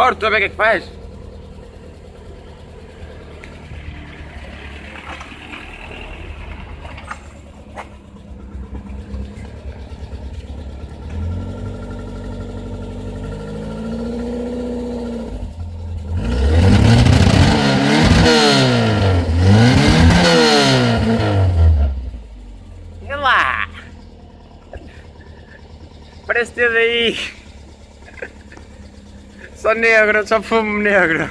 Agora estou a ver o que é que faz. Olha lá. Parece ter daí. Só negro, só fumo negro.